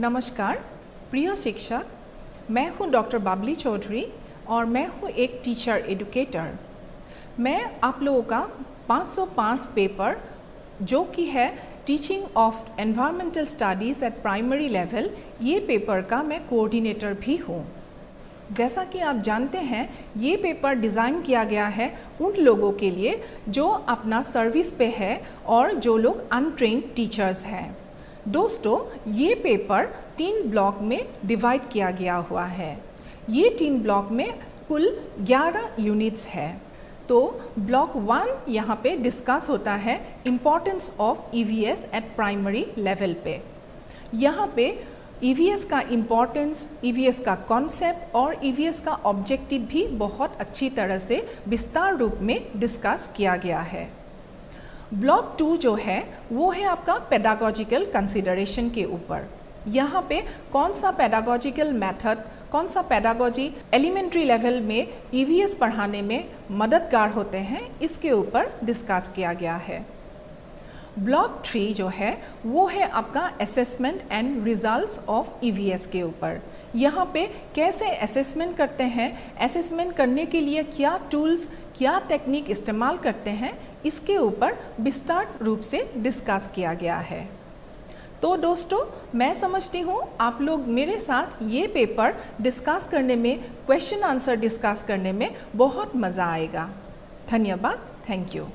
नमस्कार प्रिय शिक्षक, मैं हूं डॉक्टर बाबली चौधरी और मैं हूं एक टीचर एजुकेटर। मैं आप लोगों का 505 पेपर जो कि है teaching of environmental studies eight primary level, ये पेपर का मैं कोऑर्डिनेटर भी हूं। जैसा कि आप जानते हैं, ये पेपर डिज़ाइन किया गया है उन लोगों के लिए जो अपना सर्विस पे है और जो लोग अनट्रेन्ड टीचर्स हैं। दोस्तों, ये पेपर 3 ब्लॉक में डिवाइड किया गया हुआ है। ये 3 ब्लॉक में कुल 11 यूनिट्स है। तो ब्लॉक 1 यहाँ पे डिस्कस होता है importance of EVS eight primary level पे। यहाँ पे ईवीएस का इम्पोर्टेंस, ईवीएस का कॉन्सेप्ट और ईवीएस का ऑब्जेक्टिव भी बहुत अच्छी तरह से विस्तार रूप में डिस्कस किया गया है। ब्लॉक 2 जो है वो है आपका पेडागोजिकल कंसिडरेशन के ऊपर। यहाँ पे कौन सा पेडागोजिकल मेथड, कौन सा पेडागोजी एलिमेंट्री लेवल में ईवीएस पढ़ाने में मददगार होते हैं, इसके ऊपर डिस्कस किया गया है। ब्लॉक 3 जो है वो है आपका assessment and results of EVS के ऊपर। यहाँ पे कैसे असेसमेंट करते हैं, असेसमेंट करने के लिए क्या टूल्स, क्या टेक्निक इस्तेमाल करते हैं, इसके ऊपर विस्तार रूप से डिस्कस किया गया है। तो दोस्तों, मैं समझती हूँ आप लोग मेरे साथ ये पेपर डिस्कस करने में, क्वेश्चन आंसर डिस्कस करने में बहुत मज़ा आएगा। धन्यवाद, थैंक यू।